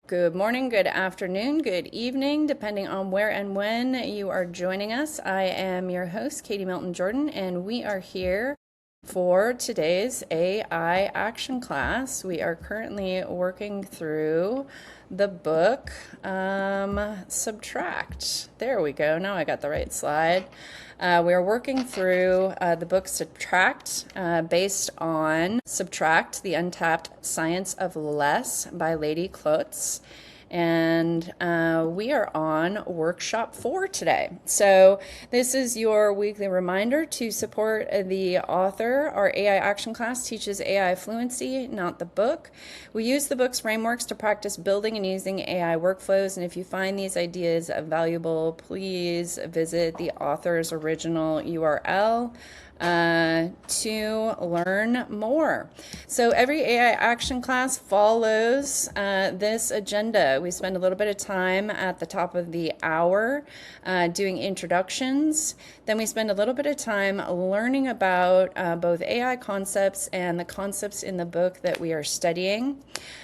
Good morning, good afternoon, good evening, depending on where and when you are joining us. I am your host, Katie Milton Jordan, and we are here for today's AI action class. We are currently working through the book Subtract. There we go. Now I got the right slide. We are working through the book Subtract based on Subtract, the Untapped Science of Less by Leidy Klotz. And we are on workshop 4 today. So this is your weekly reminder to support the author. Our AI action class teaches AI fluency, not the book. We use the book's frameworks to practice building and using AI workflows. And if you find these ideas valuable, please visit the author's original URL to learn more. So every AI action class follows this agenda. We spend a little bit of time at the top of the hour doing introductions. Then we spend a little bit of time learning about both AI concepts and the concepts in the book that we are studying.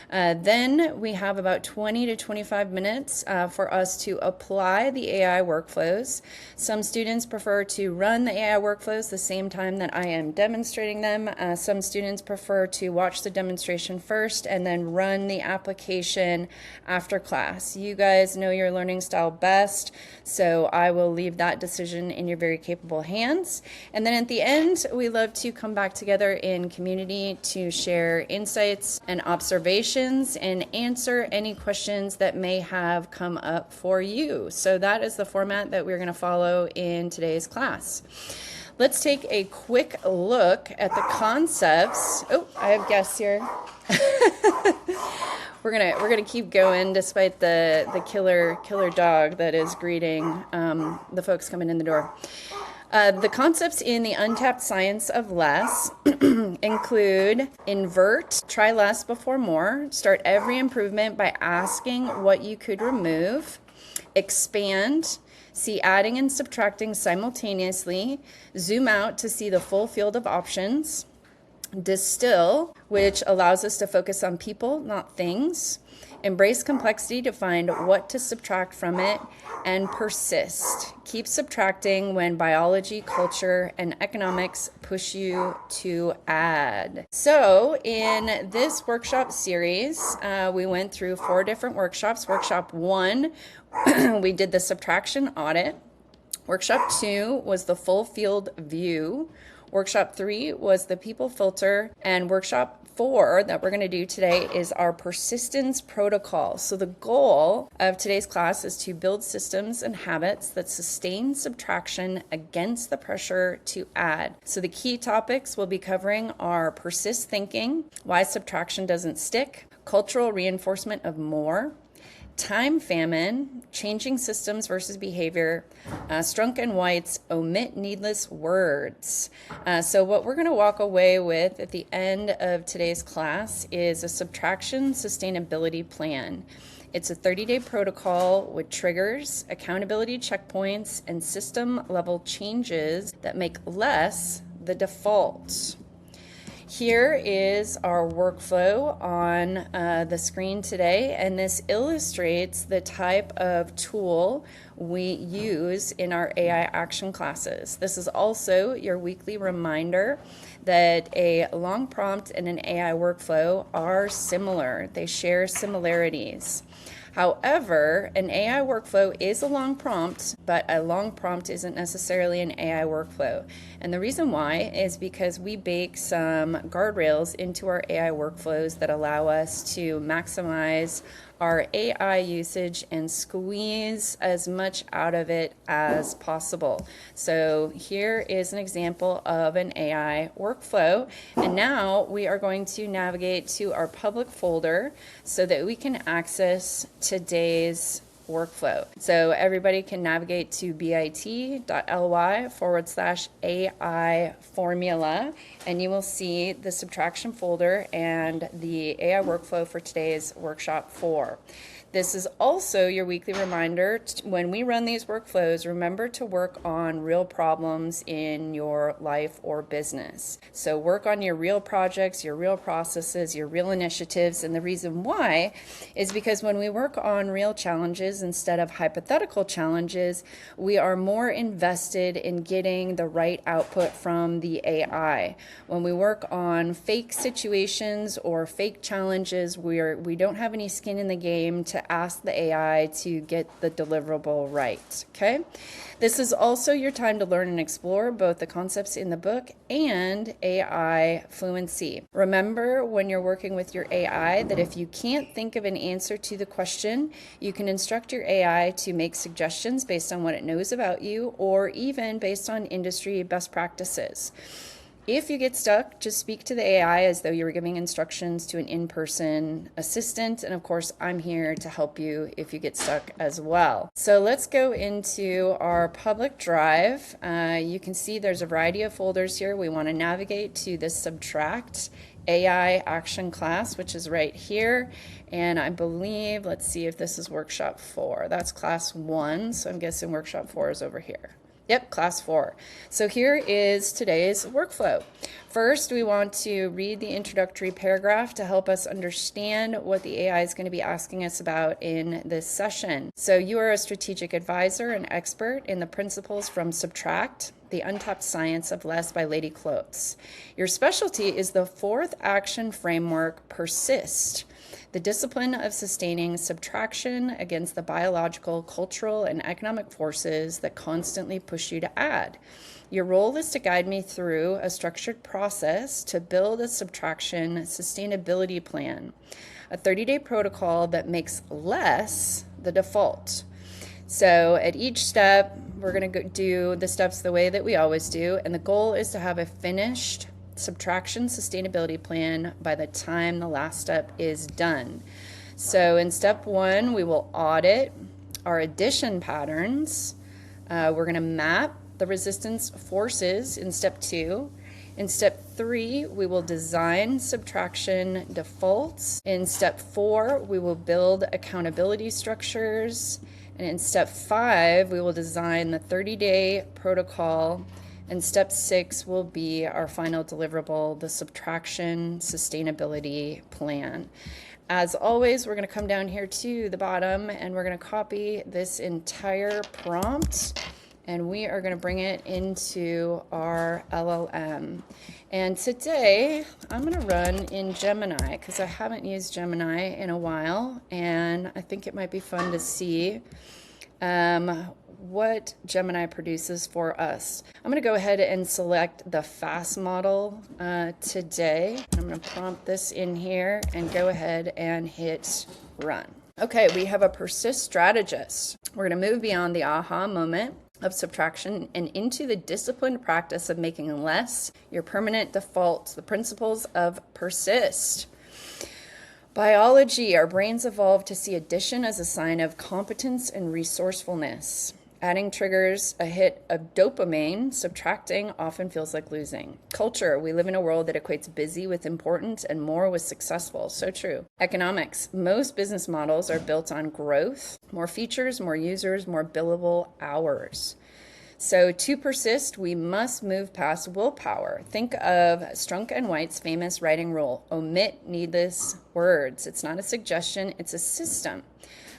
Then we have about 20 to 25 minutes for us to apply the AI workflows. Some students prefer to run the AI workflows the same time that I am demonstrating them. Some students prefer to watch the demonstration first and then run the application after class. You guys know your learning style best, so I will leave that decision in your very capable hands. And then at the end, we love to come back together in community to share insights and observations and answer any questions that may have come up for you. So that is the format that we're going to follow in today's class. Let's take a quick look at the concepts. Oh, I have guests here. We're gonna keep going despite the killer dog that is greeting the folks coming in the door. The concepts in the Untapped Science of Less include invert, try less before more, start every improvement by asking what you could remove, expand, see adding and subtracting simultaneously, zoom out to see the full field of options, distill, which allows us to focus on people, not things, embrace complexity to find what to subtract from it, and persist. Keep subtracting when biology, culture, and economics push you to add. So in this workshop series, we went through 4 different workshops. Workshop 1, we did the subtraction audit. Workshop 2 was the full field view. Workshop 3 was the people filter, and workshop 4 that we're going to do today is our persistence protocol. So the goal of today's class is to build systems and habits that sustain subtraction against the pressure to add. So the key topics we'll be covering are persist thinking, why subtraction doesn't stick, cultural reinforcement of more, time famine, changing systems versus behavior, Strunk and White's omit needless words. So what we're going to walk away with at the end of today's class is a subtraction sustainability plan. It's a 30-day protocol with triggers, accountability checkpoints, and system-level changes that make less the default. Here is our workflow on the screen today, and this illustrates the type of tool we use in our AI action classes. This is also your weekly reminder that a long prompt and an AI workflow are similar. They share similarities. However, an AI workflow is a long prompt, but a long prompt isn't necessarily an AI workflow. And the reason why is because we bake some guardrails into our AI workflows that allow us to maximize our AI usage and squeeze as much out of it as possible. So here is an example of an AI workflow. And now we are going to navigate to our public folder so that we can access today's workflow. So everybody can navigate to bit.ly/AI formula, and you will see the subtraction folder and the AI workflow for today's workshop 4. This is also your weekly reminder. When we run these workflows, remember to work on real problems in your life or business. So work on your real projects, your real processes, your real initiatives. And the reason why is because when we work on real challenges instead of hypothetical challenges, we are more invested in getting the right output from the AI. When we work on fake situations or fake challenges, we don't have any skin in the game to ask the AI to get the deliverable right, okay? This is also your time to learn and explore both the concepts in the book and AI fluency. Remember when you're working with your AI that if you can't think of an answer to the question, you can instruct your AI to make suggestions based on what it knows about you or even based on industry best practices. If you get stuck, just speak to the AI as though you were giving instructions to an in-person assistant. And of course, I'm here to help you if you get stuck as well. So let's go into our public drive. You can see there's a variety of folders here. We want to navigate to the Subtract AI action class, which is right here. And I believe, let's see if this is workshop 4. That's class 1. So I'm guessing workshop 4 is over here. Yep, class 4. So here is today's workflow. First, we want to read the introductory paragraph to help us understand what the AI is going to be asking us about in this session. So you are a strategic advisor and expert in the principles from Subtract, the Untapped Science of Less by Leidy Klotz. Your specialty is the 4th action framework, Persist, the discipline of sustaining subtraction against the biological, cultural, and economic forces that constantly push you to add. Your role is to guide me through a structured process to build a subtraction sustainability plan, a 30-day protocol that makes less the default. So at each step, we're going to do the steps the way that we always do, and the goal is to have a finished subtraction sustainability plan by the time the last step is done. So in step 1, we will audit our addition patterns. We're going to map the resistance forces in step 2. In step 3, we will design subtraction defaults. In step 4, we will build accountability structures. And in step 5, we will design the 30-day protocol. And step 6 will be our final deliverable, the subtraction sustainability plan. As always, we're going to come down here to the bottom and we're going to copy this entire prompt and we are going to bring it into our LLM. And today I'm going to run in Gemini because I haven't used Gemini in a while and I think it might be fun to see what Gemini produces for us. I'm going to go ahead and select the fast model today. I'm going to prompt this in here and go ahead and hit run. Okay, we have a persist strategist. We're going to move beyond the aha moment of subtraction and into the disciplined practice of making less your permanent default, the principles of persist. Biology, our brains evolved to see addition as a sign of competence and resourcefulness. Adding triggers a hit of dopamine, subtracting often feels like losing. Culture, we live in a world that equates busy with important and more with successful. So true. Economics, most business models are built on growth, more features, more users, more billable hours. So to persist, we must move past willpower. Think of Strunk and White's famous writing rule, omit needless words. It's not a suggestion, it's a system.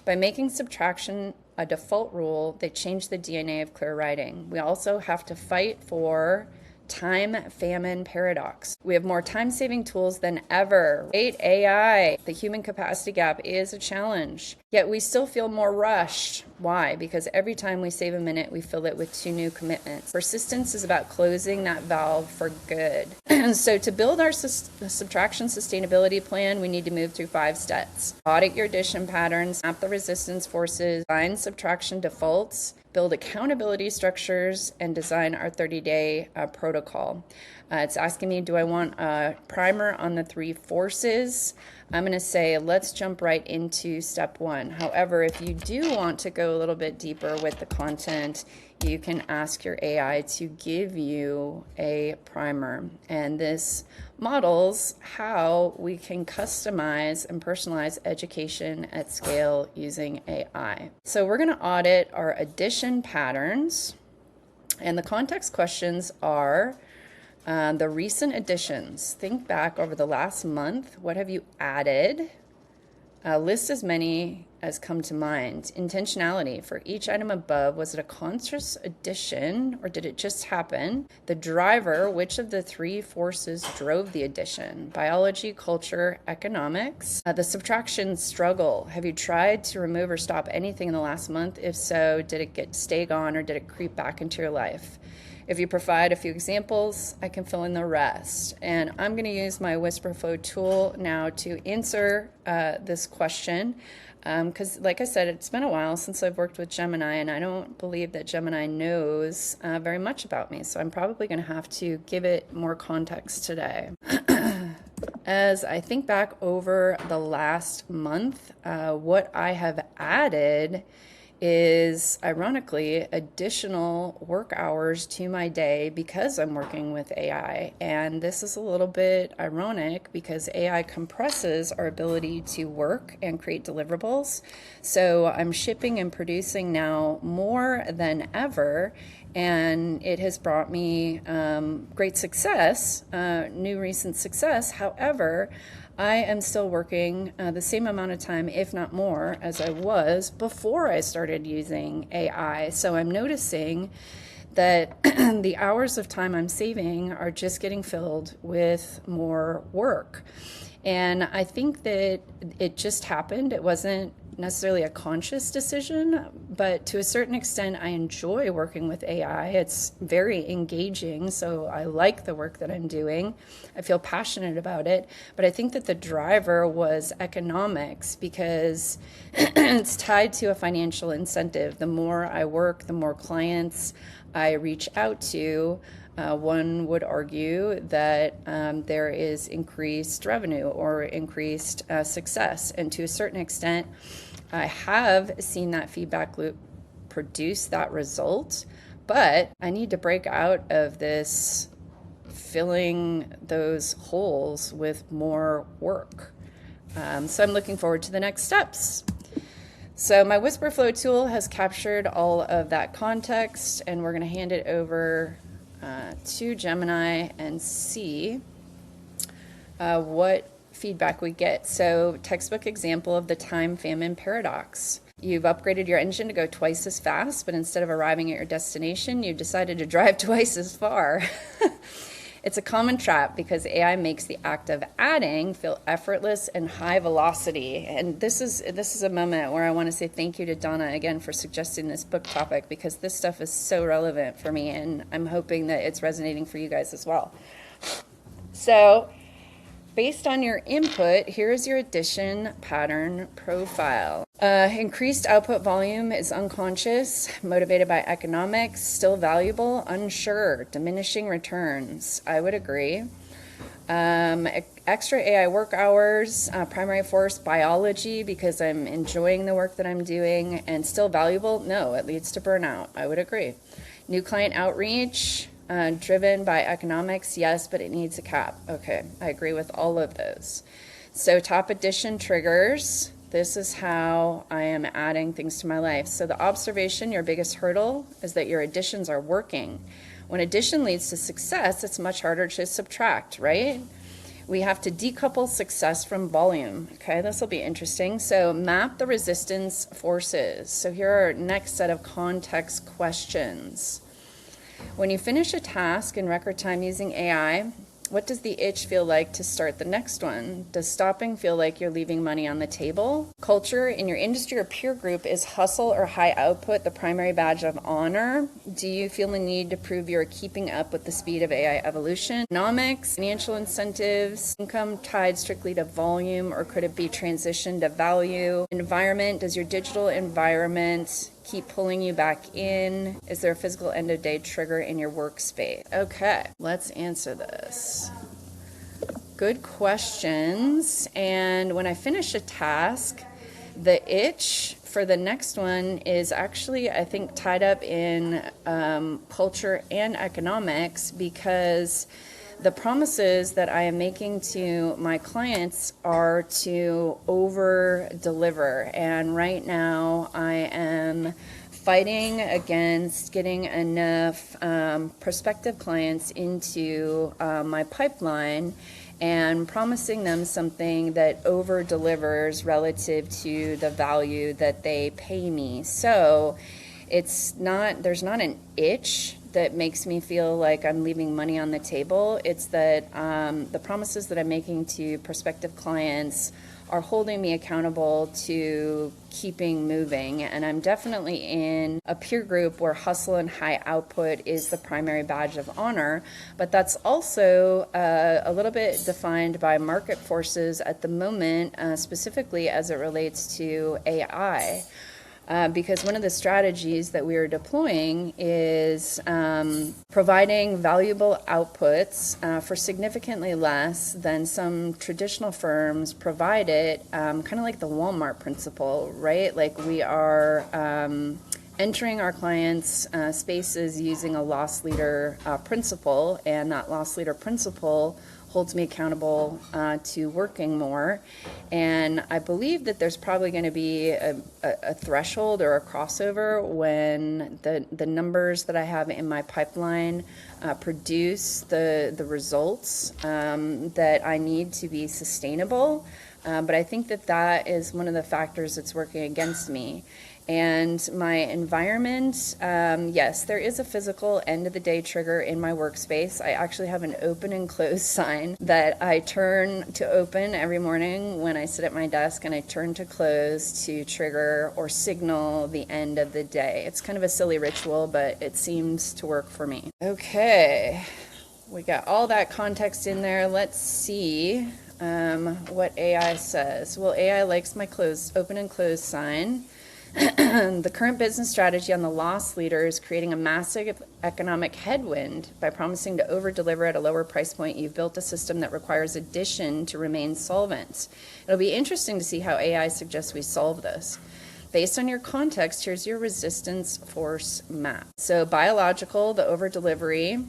By making subtraction a default rule, they change the DNA of clear writing. We also have to fight for time famine paradox. We have more time-saving tools than ever. Great AI. The human capacity gap is a challenge. Yet we still feel more rushed. Why? Because every time we save a minute, we fill it with 2 new commitments. Persistence is about closing that valve for good. So to build our subtraction sustainability plan, we need to move through 5 steps. Audit your addition patterns, map the resistance forces, find subtraction defaults, build accountability structures, and design our 30-day protocol. It's asking me, do I want a primer on the 3 forces? I'm going to say let's jump right into step 1. However, if you do want to go a little bit deeper with the content, you can ask your AI to give you a primer. And this models how we can customize and personalize education at scale using AI. So we're going to audit our addition patterns. And the context questions are the recent additions. Think back over the last month. What have you added? List as many as come to mind. Intentionality for each item above. Was it a conscious addition or did it just happen? The driver, which of the 3 forces drove the addition? Biology, culture, economics. The subtraction struggle. Have you tried to remove or stop anything in the last month? If so, did it stay gone or did it creep back into your life? If you provide a few examples, I can fill in the rest. And I'm going to use my WhisperFlow tool now to answer this question. Because like I said, it's been a while since I've worked with Gemini, and I don't believe that Gemini knows very much about me. So I'm probably going to have to give it more context today. As I think back over the last month, what I have added is, ironically, additional work hours to my day because I'm working with AI. And this is a little bit ironic because AI compresses our ability to work and create deliverables. So I'm shipping and producing now more than ever, and it has brought me great success, new recent success. However, I am still working the same amount of time, if not more, as I was before I started using AI. So I'm noticing that the hours of time I'm saving are just getting filled with more work. And I think that it just happened. It wasn't necessarily a conscious decision, but to a certain extent, I enjoy working with AI. It's very engaging, so I like the work that I'm doing. I feel passionate about it, but I think that the driver was economics because it's tied to a financial incentive. The more I work, the more clients I reach out to. One would argue that there is increased revenue or increased success. And to a certain extent, I have seen that feedback loop produce that result, but I need to break out of this filling those holes with more work. So I'm looking forward to the next steps. So my WhisperFlow tool has captured all of that context, and we're going to hand it over to Gemini and see what feedback we get. So textbook example of the time famine paradox. You've upgraded your engine to go twice as fast, but instead of arriving at your destination, you've decided to drive twice as far. It's a common trap because AI makes the act of adding feel effortless and high velocity. And this is a moment where I want to say thank you to Donna again for suggesting this book topic, because this stuff is so relevant for me, and I'm hoping that it's resonating for you guys as well. So based on your input, here's your addition pattern profile. Increased output volume is unconscious, motivated by economics, still valuable, unsure, diminishing returns. I would agree. Extra AI work hours, primary force biology because I'm enjoying the work that I'm doing, and still valuable. No, it leads to burnout. I would agree. New client outreach, driven by economics, yes, but it needs a cap. Okay, I agree with all of those. So top addition triggers. This is how I am adding things to my life. So the observation, your biggest hurdle is that your additions are working. When addition leads to success, it's much harder to subtract, right? We have to decouple success from volume. Okay, this will be interesting. So map the resistance forces. So here are our next set of context questions. When you finish a task in record time using AI, what does the itch feel like to start the next one? Does stopping feel like you're leaving money on the table? Culture in your industry or peer group, is hustle or high output the primary badge of honor? Do you feel the need to prove you're keeping up with the speed of AI evolution? Economics, financial incentives, income tied strictly to volume, or could it be transition to value? Environment, does your digital environment keep pulling you back in? Is there a physical end of day trigger in your workspace? Okay, let's answer this. good questions. And when I finish a task, the itch for the next one is actually, I think, tied up in culture and economics, because the promises that I am making to my clients are to over deliver. And right now I am fighting against getting enough prospective clients into my pipeline and promising them something that over delivers relative to the value that they pay me. So there's not an itch that makes me feel like I'm leaving money on the table. It's that the promises that I'm making to prospective clients are holding me accountable to keeping moving. And I'm definitely in a peer group where hustle and high output is the primary badge of honor, but that's also a little bit defined by market forces at the moment, specifically as it relates to AI. Because one of the strategies that we are deploying is providing valuable outputs for significantly less than some traditional firms provide it, kind of like the Walmart principle, right? Like we are entering our clients' spaces using a loss leader principle, and that loss leader principle holds me accountable to working more. And I believe that there's probably going to be a threshold or a crossover when the numbers that I have in my pipeline produce the results that I need to be sustainable. But I think that is one of the factors that's working against me. And my environment, yes, there is a physical end of the day trigger in my workspace. I actually have an open and close sign that I turn to open every morning when I sit at my desk, and I turn to close to trigger or signal the end of the day. It's kind of a silly ritual, but it seems to work for me. Okay, we got all that context in there. Let's see what AI says. Well, AI likes my open and close sign. The current business strategy on the loss leader is creating a massive economic headwind by promising to over-deliver at a lower price point. You've built a system that requires addition to remain solvent. It'll be interesting to see how AI suggests we solve this. Based on your context, here's your resistance force map. So biological, the over-delivery,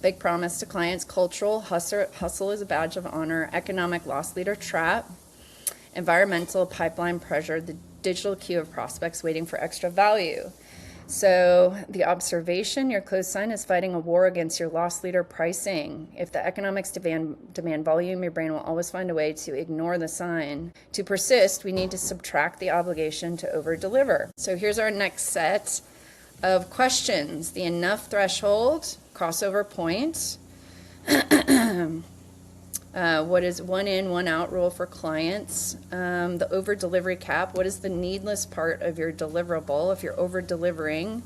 big promise to clients. Cultural, hustle is a badge of honor. Economic, loss leader trap. Environmental, pipeline pressure, the digital queue of prospects waiting for extra value. So the observation, your close sign is fighting a war against your loss leader pricing. If the economics demand volume, your brain will always find a way to ignore the sign. To persist, we need to subtract the obligation to over-deliver. So here's our next set of questions. The enough threshold, crossover point. What is one in, one out rule for clients? The over delivery cap. What is the needless part of your deliverable? If you're over delivering,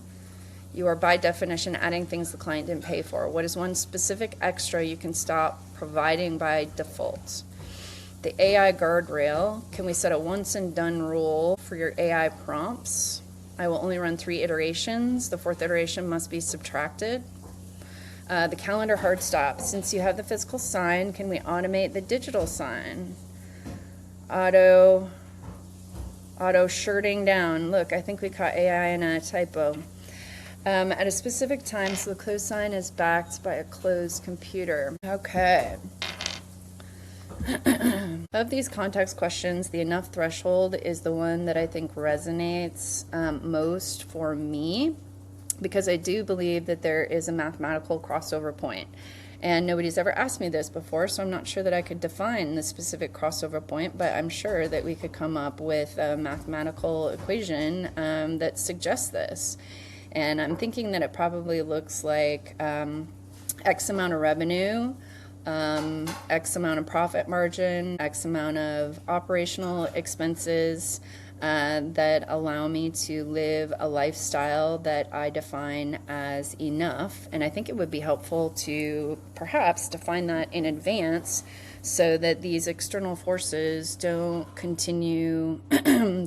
you are by definition adding things the client didn't pay for. What is one specific extra you can stop providing by default? The AI guardrail. Can we set a once and done rule for your AI prompts? I will only run 3 iterations. The 4th iteration must be subtracted. The calendar hard stop. Since you have the physical sign, can we automate the digital sign? Auto shirting down. Look, I think we caught AI in a typo. At a specific time, so the closed sign is backed by a closed computer. Okay. Of these context questions, the enough threshold is the one that I think resonates most for me, because I do believe that there is a mathematical crossover point. And nobody's ever asked me this before, so I'm not sure that I could define the specific crossover point, but I'm sure that we could come up with a mathematical equation that suggests this. And I'm thinking that it probably looks like X amount of revenue, X amount of profit margin, X amount of operational expenses, that allow me to live a lifestyle that I define as enough. And I think it would be helpful to perhaps define that in advance so that these external forces don't continue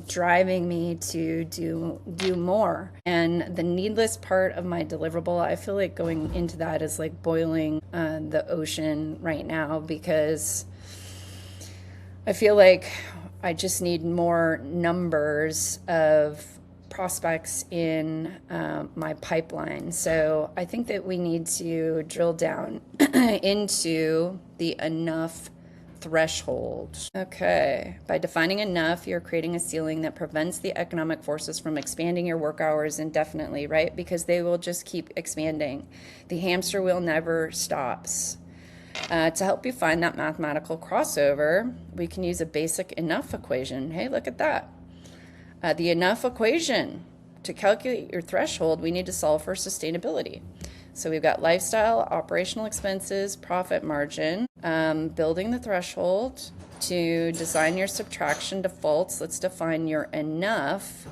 driving me to do more. And the needless part of my deliverable, I feel like going into that is like boiling the ocean right now, because I feel like I just need more numbers of prospects in my pipeline. So I think that we need to drill down into the enough threshold. Okay, by defining enough, you're creating a ceiling that prevents the economic forces from expanding your work hours indefinitely, right? Because they will just keep expanding. The hamster wheel never stops. To help you find that mathematical crossover, we can use a basic enough equation. Hey, look at that. The enough equation. To calculate your threshold, we need to solve for sustainability. So we've got lifestyle, operational expenses, profit margin, building the threshold. To design your subtraction defaults, let's define your enough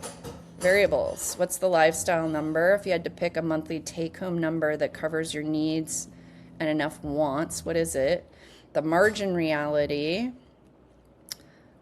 variables. What's the lifestyle number? If you had to pick a monthly take-home number that covers your needs and enough wants, what is it? The margin reality.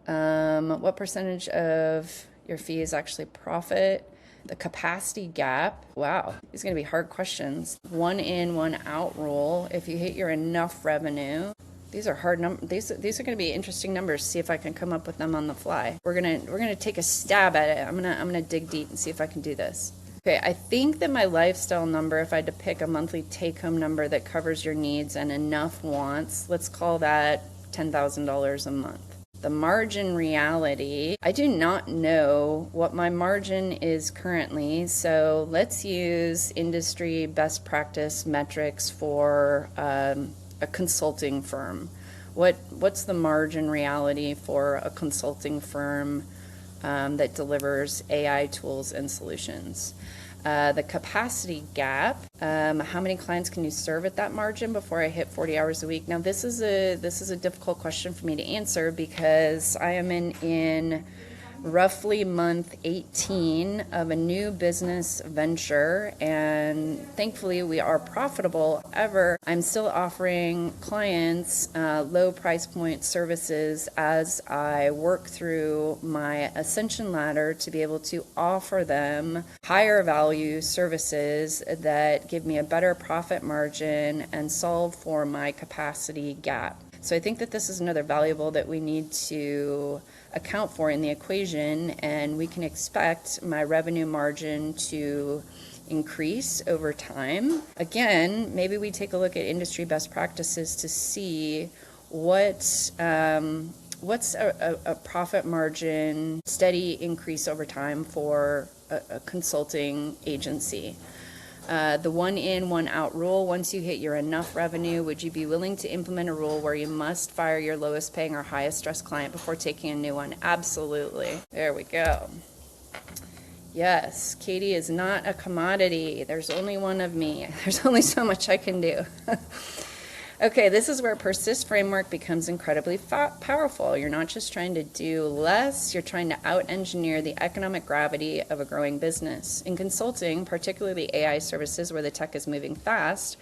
What percentage of your fee is actually profit? The capacity gap. Wow, these are going to be hard questions. 1 in, 1 out rule. If you hit your enough revenue. These are hard numbers. These are going to be interesting numbers. See if I can come up with them on the fly. We're gonna take a stab at it. I'm gonna dig deep and see if I can do this. Okay, I think that my lifestyle number, if I had to pick a monthly take-home number that covers your needs and enough wants, let's call that $10,000 a month. The margin reality, I do not know what my margin is currently, so let's use industry best practice metrics for a consulting firm. What's the margin reality for a consulting firm that delivers AI tools and solutions? The capacity gap, how many clients can you serve at that margin before I hit 40 hours a week? Now this is a difficult question for me to answer, because I am in roughly month 18 of a new business venture, and thankfully we are profitable. However, I'm still offering clients low price point services as I work through my ascension ladder to be able to offer them higher value services that give me a better profit margin and solve for my capacity gap. So I think that this is another valuable that we need to account for in the equation, and we can expect my revenue margin to increase over time. Again, maybe we take a look at industry best practices to see what's a profit margin steady increase over time for a consulting agency. The 1 in, 1 out rule. Once you hit your enough revenue, would you be willing to implement a rule where you must fire your lowest paying or highest stress client before taking a new one? Absolutely. There we go. Yes, Katie is not a commodity. There's only one of me. There's only so much I can do. Okay, this is where persist framework becomes incredibly powerful. You're not just trying to do less, you're trying to out-engineer the economic gravity of a growing business. In consulting, particularly AI services where the tech is moving fast,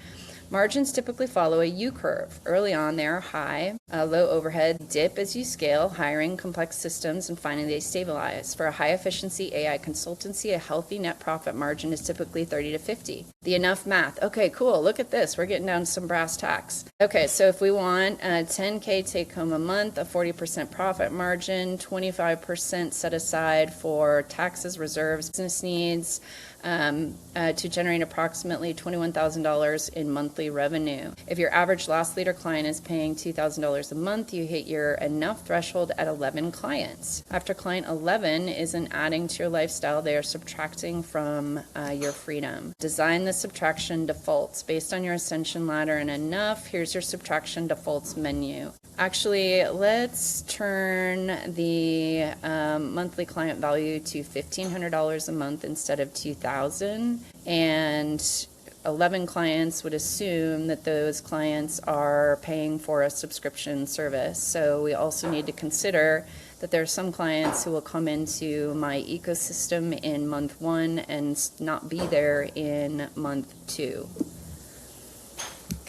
margins typically follow a U-curve. Early on, they are high, low overhead, dip as you scale, hiring complex systems, and finally they stabilize. For a high-efficiency AI consultancy, a healthy net profit margin is typically 30 to 50. The enough math. Okay, cool. Look at this. We're getting down to some brass tacks. Okay, so if we want a 10K take-home a month, a 40% profit margin, 25% set aside for taxes, reserves, business needs, to generate approximately $21,000 in monthly revenue. If your average loss leader client is paying $2,000 a month, you hit your enough threshold at 11 clients. After client 11 isn't adding to your lifestyle, they are subtracting from your freedom. Design the subtraction defaults based on your ascension ladder and enough. Here's your subtraction defaults menu. Actually, let's turn the monthly client value to $1,500 a month instead of $2,000, and 11 clients would assume that those clients are paying for a subscription service. So we also need to consider that there are some clients who will come into my ecosystem in month 1 and not be there in month 2.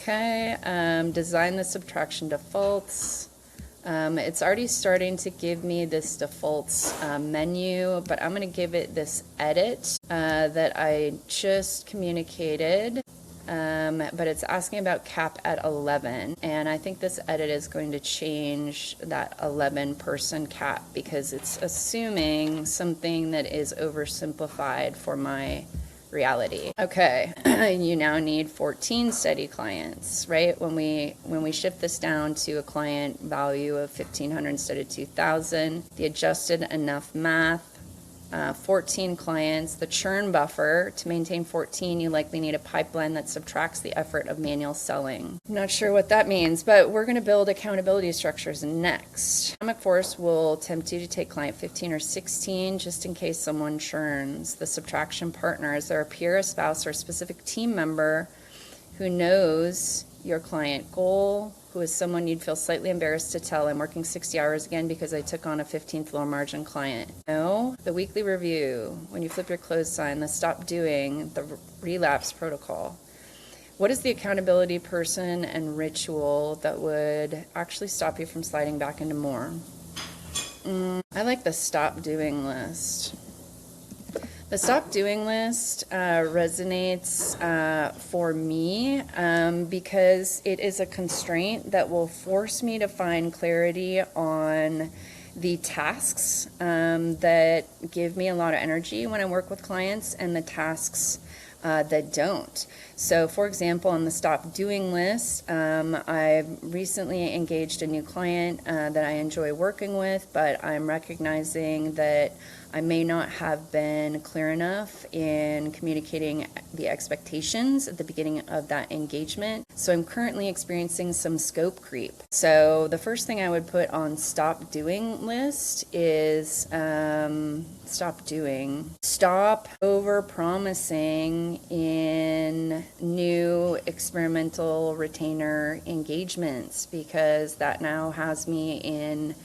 Okay, design the subtraction defaults. It's already starting to give me this defaults menu, but I'm going to give it this edit that I just communicated. But it's asking about cap at 11, and I think this edit is going to change that 11-person cap because it's assuming something that is oversimplified for my reality. Okay, you now need 14 steady clients, right? When we shift this down to a client value of 1,500 instead of 2,000, the adjusted enough math, 14 clients, the churn buffer, to maintain 14, you likely need a pipeline that subtracts the effort of manual selling. I'm not sure what that means, but we're going to build accountability structures next. Atomic Force will tempt you to take client 15 or 16 just in case someone churns. The subtraction partner, is there a peer, a spouse, or a specific team member who knows your client goal, who is someone you'd feel slightly embarrassed to tell, I'm working 60 hours again because I took on a 15th low margin client? No. The weekly review, when you flip your close sign, the stop doing, the relapse protocol. What is the accountability person and ritual that would actually stop you from sliding back into more? I like the stop doing list. The stop doing list resonates for me because it is a constraint that will force me to find clarity on the tasks that give me a lot of energy when I work with clients and the tasks that don't. So, for example, on the stop doing list, I've recently engaged a new client that I enjoy working with, but I'm recognizing that I may not have been clear enough in communicating the expectations at the beginning of that engagement. So I'm currently experiencing some scope creep. So the first thing I would put on stop doing list is stop over promising in new experimental retainer engagements, because that now has me in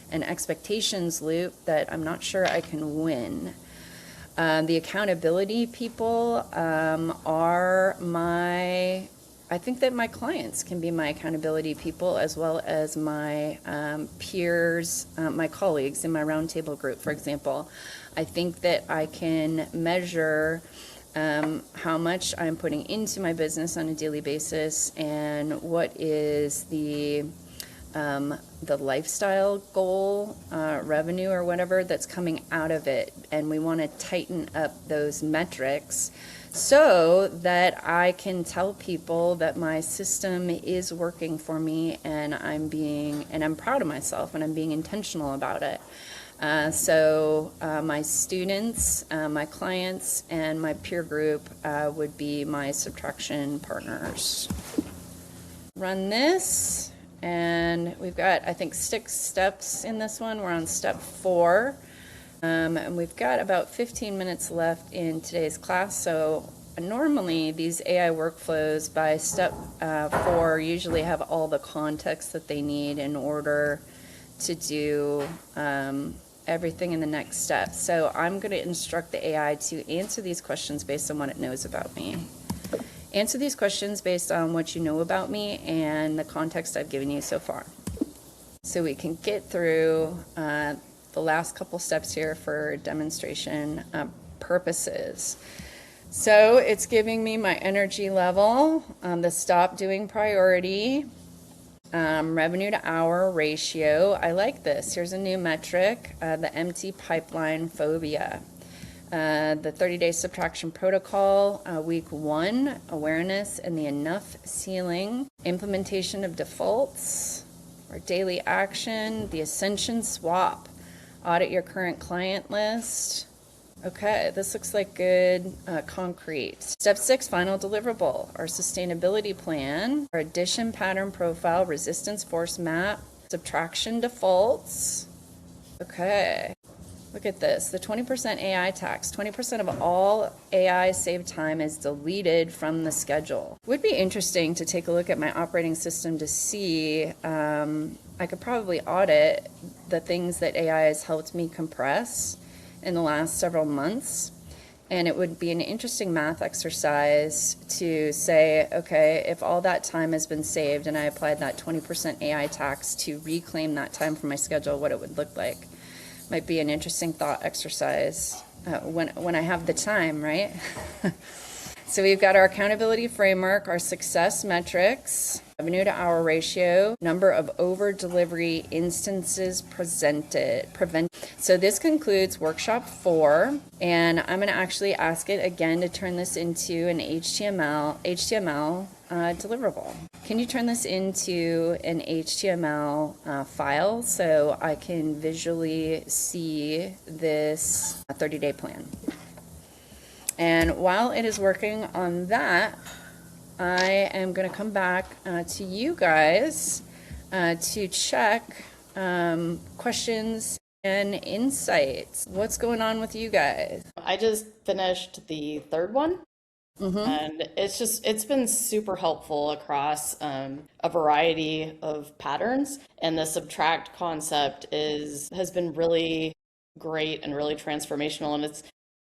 an expectations loop that I'm not sure I can win. The accountability people I think that my clients can be my accountability people, as well as my peers, my colleagues in my roundtable group, for example. I think that I can measure how much I'm putting into my business on a daily basis and what is the lifestyle goal, revenue or whatever that's coming out of it. And we want to tighten up those metrics so that I can tell people that my system is working for me, and I'm proud of myself and I'm being intentional about it. So my students, my clients, and my peer group would be my subtraction partners. Run this. And we've got, I think, 6 steps in this one. We're on step 4. And we've got about 15 minutes left in today's class. So normally these AI workflows by step 4 usually have all the context that they need in order to do everything in the next step. So I'm going to instruct the AI to answer these questions based on what it knows about me. Answer these questions based on what you know about me and the context I've given you so far. So we can get through the last couple steps here for demonstration purposes. So it's giving me my energy level, the stop doing priority, revenue to hour ratio. I like this. Here's a new metric, the empty pipeline phobia. The 30-day subtraction protocol, week 1, awareness and the enough ceiling, implementation of defaults, or daily action, the ascension swap, audit your current client list. Okay, this looks like good concrete. Step 6, final deliverable, our sustainability plan, our addition pattern profile, resistance force map, subtraction defaults. Okay. Look at this, the 20% AI tax. 20% of all AI saved time is deleted from the schedule. Would be interesting to take a look at my operating system to see, I could probably audit the things that AI has helped me compress in the last several months And it would be an interesting math exercise to say, okay, if all that time has been saved and I applied that 20% AI tax to reclaim that time from my schedule, what it would look like. Might be an interesting thought exercise when I have the time, right? So we've got our accountability framework, our success metrics, revenue to hour ratio, number of over delivery instances prevented. So this concludes workshop 4, and I'm going to actually ask it again to turn this into an HTML deliverable. Can you turn this into an HTML file so I can visually see this 30-day plan? And while it is working on that, I am going to come back to you guys to check questions and insights. What's going on with you guys? I just finished the third one, and it's been super helpful across a variety of patterns. And the subtract concept has been really great and really transformational. And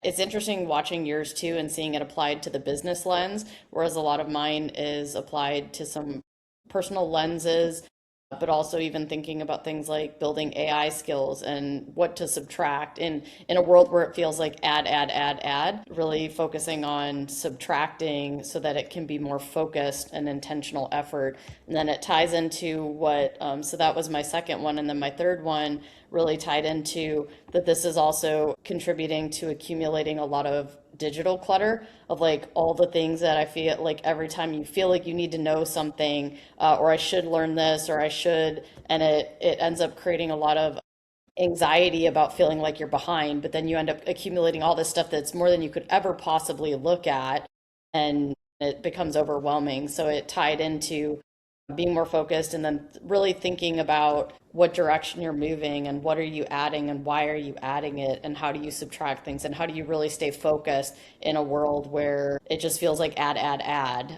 it's interesting watching yours too and seeing it applied to the business lens, whereas a lot of mine is applied to some personal lenses, but also even thinking about things like building AI skills and what to subtract in a world where it feels like add, really focusing on subtracting so that it can be more focused and intentional effort. And then it ties into so that was my second one. And then my third one really tied into that this is also contributing to accumulating a lot of digital clutter of like all the things that I feel like every time you feel like you need to know something, or I should learn this, or I should, and it ends up creating a lot of anxiety about feeling like you're behind, but then you end up accumulating all this stuff that's more than you could ever possibly look at, and it becomes overwhelming. So it tied into being more focused and then really thinking about what direction you're moving and what are you adding and why are you adding it and how do you subtract things and how do you really stay focused in a world where it just feels like add,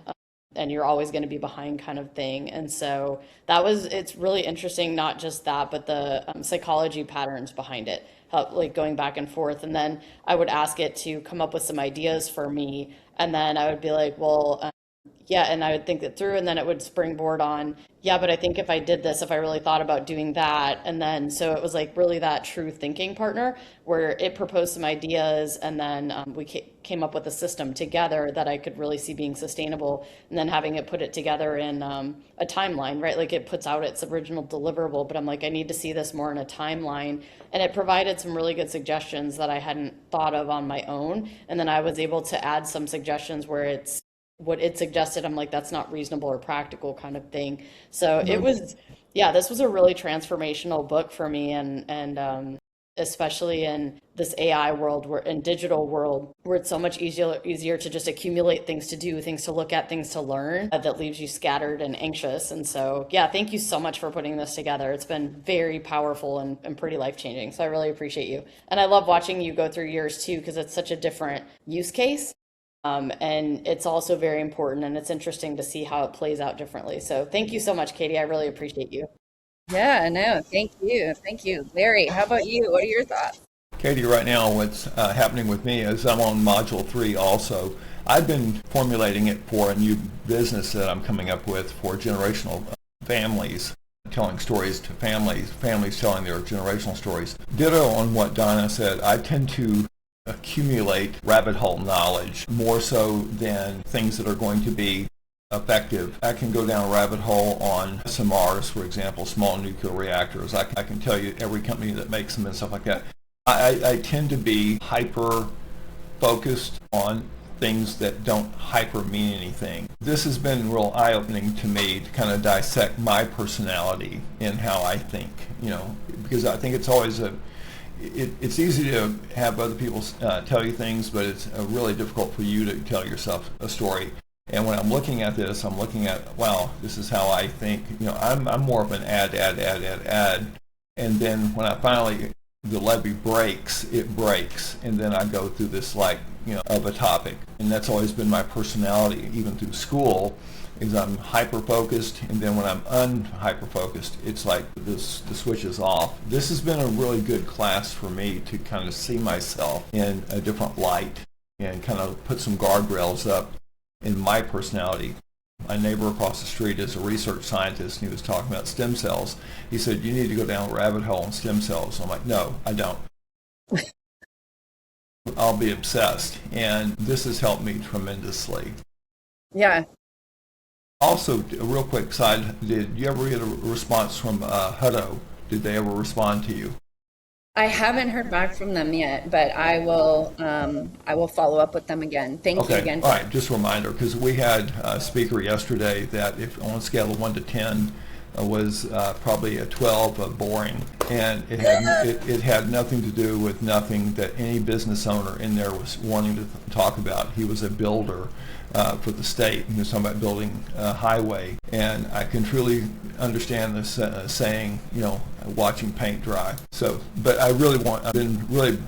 and you're always going to be behind kind of thing. And so it's really interesting, not just that, but the psychology patterns behind it, how, like going back and forth. And then I would ask it to come up with some ideas for me. And then I would be like, well, yeah, and I would think it through, and then it would springboard on, yeah, but I think if I did this, if I really thought about doing that, and then so it was like really that true thinking partner where it proposed some ideas, and then we came up with a system together that I could really see being sustainable, and then having it put it together in a timeline, right? Like it puts out its original deliverable, but I'm like, I need to see this more in a timeline, and it provided some really good suggestions that I hadn't thought of on my own, and then I was able to add some suggestions where it's what it suggested, I'm like, that's not reasonable or practical kind of thing. So it was, yeah, this was a really transformational book for me, and especially in this AI world, in digital world, where it's so much easier to just accumulate things to do, things to look at, things to learn, that leaves you scattered and anxious. And so, yeah, thank you so much for putting this together. It's been very powerful and pretty life-changing. So I really appreciate you. And I love watching you go through yours too, because it's such a different use case. And it's also very important, and it's interesting to see how it plays out differently. So thank you so much, Katie. I really appreciate you. Yeah, no, thank you. Thank you. Larry, how about you? What are your thoughts? Katie, right now what's happening with me is I'm on Module 3 also. I've been formulating it for a new business that I'm coming up with for generational families, telling stories to families telling their generational stories. Ditto on what Donna said, I tend to accumulate rabbit hole knowledge more so than things that are going to be effective. I can go down a rabbit hole on SMRs, for example, small nuclear reactors. I can tell you every company that makes them and stuff like that. I tend to be hyper focused on things that don't hyper mean anything. This has been real eye-opening to me to kind of dissect my personality and how I think, because I think it's always it's easy to have other people tell you things, but it's really difficult for you to tell yourself a story. And when I'm looking at this, I'm looking at, wow, this is how I think. I'm more of an add. And then when I finally, the levee breaks, it breaks. And then I go through this of a topic. And that's always been my personality, even through school, is I'm hyper-focused, and then when I'm un-hyper-focused, it's like the switch is off. This has been a really good class for me to kind of see myself in a different light. and kind of put some guardrails up in my personality. My neighbor across the street is a research scientist, and he was talking about stem cells. He said, you need to go down a rabbit hole on stem cells. I'm like, no, I don't. I'll be obsessed. And this has helped me tremendously. Yeah. Also, a real quick side, did you ever get a response from Hutto? Did they ever respond to you? I haven't heard back from them yet, but I will follow up with them again. Thank you again. All right, just a reminder, because we had a speaker yesterday that if on a scale of 1 to 10 was probably a 12 of boring, and it had nothing to do with nothing that any business owner in there was wanting to talk about. He was a builder for the state. He was talking about building a highway, and I can truly understand this saying, watching paint dry. So, but I've been really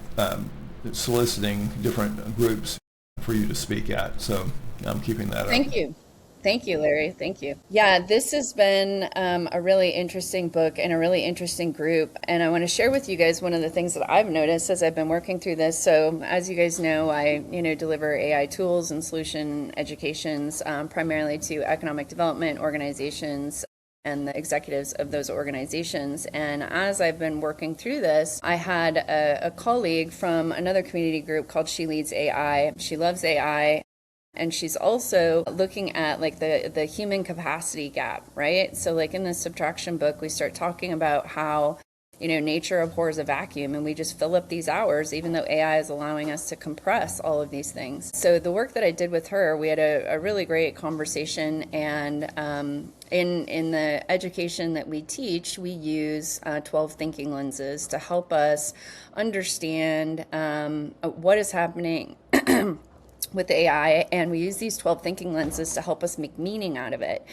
soliciting different groups for you to speak at. So I'm keeping that up. Thank you. Thank you, Larry. Thank you. Yeah, this has been a really interesting book and a really interesting group. And I want to share with you guys one of the things that I've noticed as I've been working through this. So as you guys know, I deliver AI tools and solution educations primarily to economic development organizations and the executives of those organizations. And as I've been working through this, I had a colleague from another community group called She Leads AI. She loves AI. And she's also looking at like the human capacity gap, right? So like in the Subtraction book, we start talking about how, nature abhors a vacuum, and we just fill up these hours, even though AI is allowing us to compress all of these things. So the work that I did with her, we had a really great conversation, and in the education that we teach, we use 12 thinking lenses to help us understand what is happening with AI, and we use these 12 thinking lenses to help us make meaning out of it.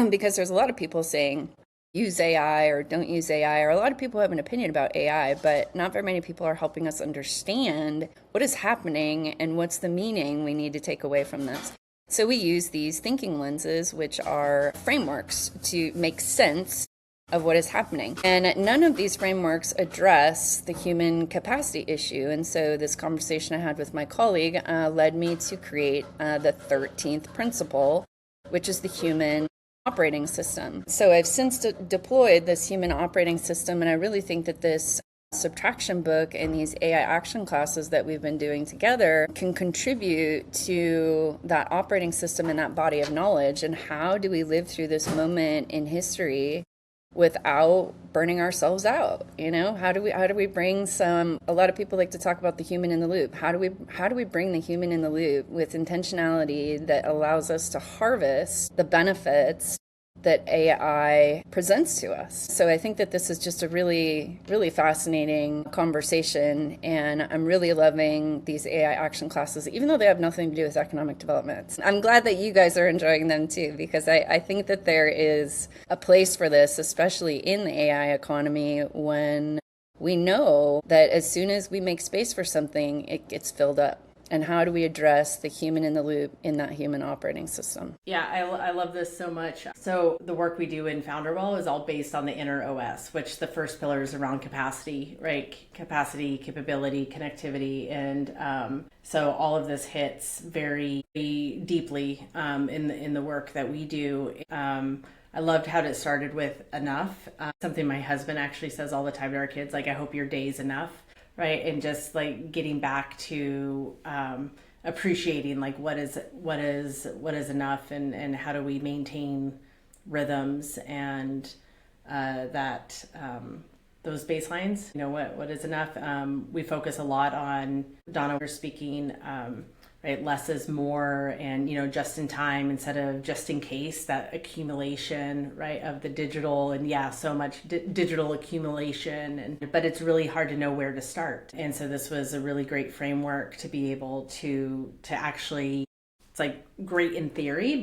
Because there's a lot of people saying use AI or don't use AI, or a lot of people have an opinion about AI, but not very many people are helping us understand what is happening and what's the meaning we need to take away from this. So we use these thinking lenses, which are frameworks to make sense of what is happening. And none of these frameworks address the human capacity issue. And so this conversation I had with my colleague led me to create the 13th principle, which is the human operating system. So I've since deployed this human operating system, and I really think that this Subtraction book and these AI action classes that we've been doing together can contribute to that operating system and that body of knowledge. And how do we live through this moment in history without burning ourselves out? How do we bring a lot of people like to talk about the human in the loop. How do we bring the human in the loop with intentionality that allows us to harvest the benefits that AI presents to us? So I think that this is just a really, really fascinating conversation, and I'm really loving these AI action classes, even though they have nothing to do with economic development. I'm glad that you guys are enjoying them too, because I think that there is a place for this, especially in the AI economy, when we know that as soon as we make space for something, it gets filled up. And how do we address the human in the loop in that human operating system? Yeah, I love this so much. So the work we do in Founderwell is all based on the inner OS, which the first pillar is around capacity, right? Capacity, capability, connectivity. And so all of this hits very deeply in the work that we do. I loved how it started with enough. Something my husband actually says all the time to our kids, like, I hope your day's enough. Right. And just like getting back to appreciating like what is enough, and how do we maintain rhythms and that those baselines, what is enough. We focus a lot on, Donna was speaking, right, less is more, and just in time instead of just in case, that accumulation, right, of the digital, and so much digital accumulation, but it's really hard to know where to start. And so this was a really great framework to be able to actually, it's like great in theory,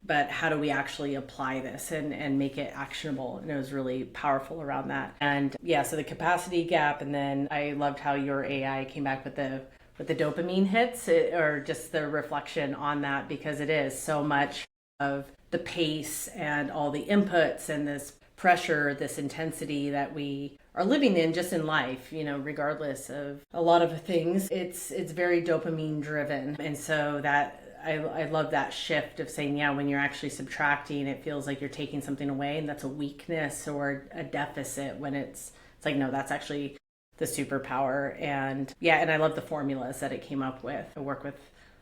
but how do we actually apply this and make it actionable? And it was really powerful around that. And so the capacity gap, and then I loved how your AI came back with the dopamine hits, or just the reflection on that, because it is so much of the pace and all the inputs and this pressure, this intensity that we are living in just in life, regardless of a lot of things. It's very dopamine driven. And so that I love that shift of saying, yeah, when you're actually subtracting, it feels like you're taking something away, and that's a weakness or a deficit, when it's like, no, that's actually the superpower. And I love the formulas that it came up with. I work with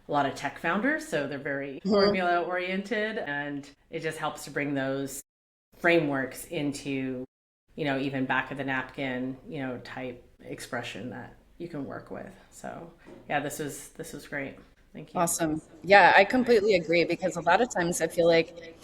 a lot of tech founders, so they're very formula oriented, and it just helps to bring those frameworks into, even back of the napkin, type expression that you can work with. So yeah, this was great. Thank you. Awesome. Yeah, I completely agree, because a lot of times I feel like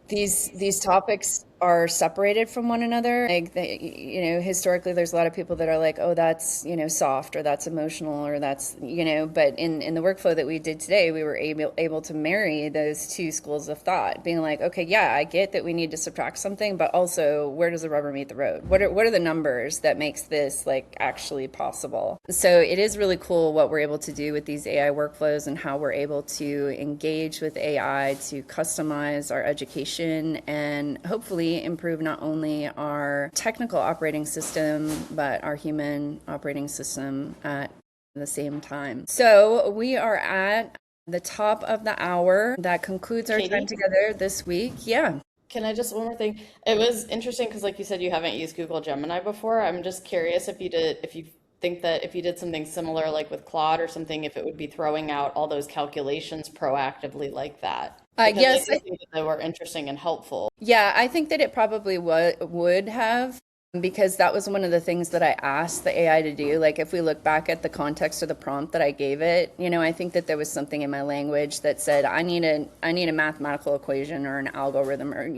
these topics are separated from one another. Like, historically, there's a lot of people that are like, oh, that's, soft, or that's emotional, or that's, but in the workflow that we did today, we were able to marry those two schools of thought, being like, okay, yeah, I get that we need to subtract something, but also, where does the rubber meet the road? What are the numbers that makes this like actually possible? So it is really cool what we're able to do with these AI workflows, and how we're able to engage with AI to customize our education, and hopefully improve not only our technical operating system, but our human operating system at the same time. So we are at the top of the hour. That concludes our time together this week. Yeah. Can I just, one more thing? It was interesting because, like you said, you haven't used Google Gemini before. I'm just curious if you think that if you did something similar, like with Claude or something, if it would be throwing out all those calculations proactively like that. Yes, I think that they were interesting and helpful. Yeah, I think that it probably would have, because that was one of the things that I asked the AI to do. Like, if we look back at the context of the prompt that I gave it, I think that there was something in my language that said, I need a mathematical equation or an algorithm, or,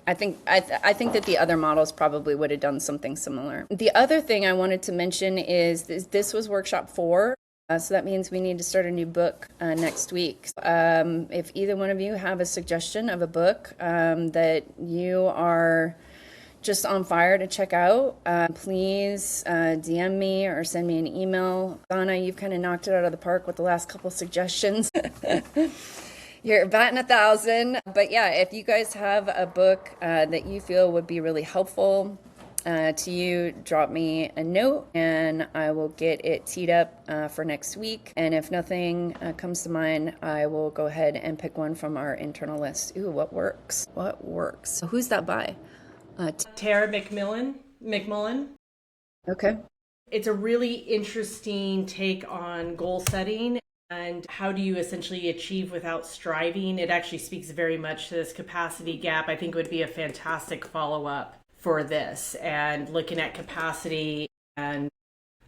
I think that the other models probably would have done something similar. The other thing I wanted to mention is this was workshop 4. So that means we need to start a new book next week. If either one of you have a suggestion of a book that you are just on fire to check out, please DM me or send me an email. Donna, you've kind of knocked it out of the park with the last couple suggestions. You're batting 1,000. But yeah, if you guys have a book that you feel would be really helpful to you, drop me a note and I will get it teed up for next week. And if nothing comes to mind, I will go ahead and pick one from our internal list. Ooh, what works? So who's that by? Tara McMullen. Okay. It's a really interesting take on goal setting and how do you essentially achieve without striving. It actually speaks very much to this capacity gap. I think it would be a fantastic follow-up for this, and looking at capacity. And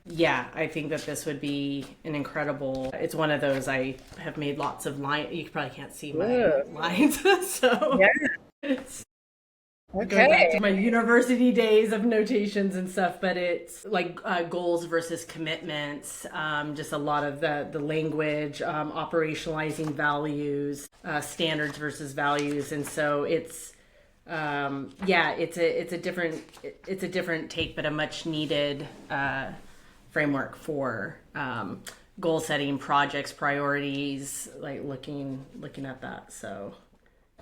yeah, I think that this would be an incredible, it's one of those, I have made lots of lines. You probably can't see my lines. So yeah. It's going back to my university days of notations and stuff, but it's like goals versus commitments, just a lot of the language, operationalizing values, standards versus values. And so it's it's a different take, but a much needed framework for goal setting, projects, priorities, like looking at that. So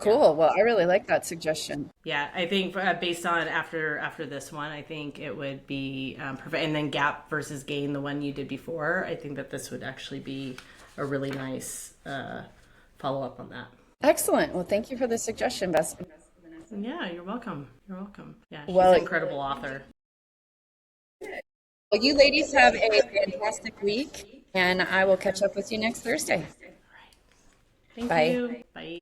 cool. Yeah. Well, I really like that suggestion. Yeah, I think based on after this one, I think it would be perfect. And then gap versus gain, the one you did before, I think that this would actually be a really nice follow up on that. Excellent. Well, thank you for the suggestion, Bess. Yeah, you're welcome. Yeah, she's an incredible author. Well, you ladies have a fantastic week, and I will catch up with you next Thursday. All right. Thank you. Bye.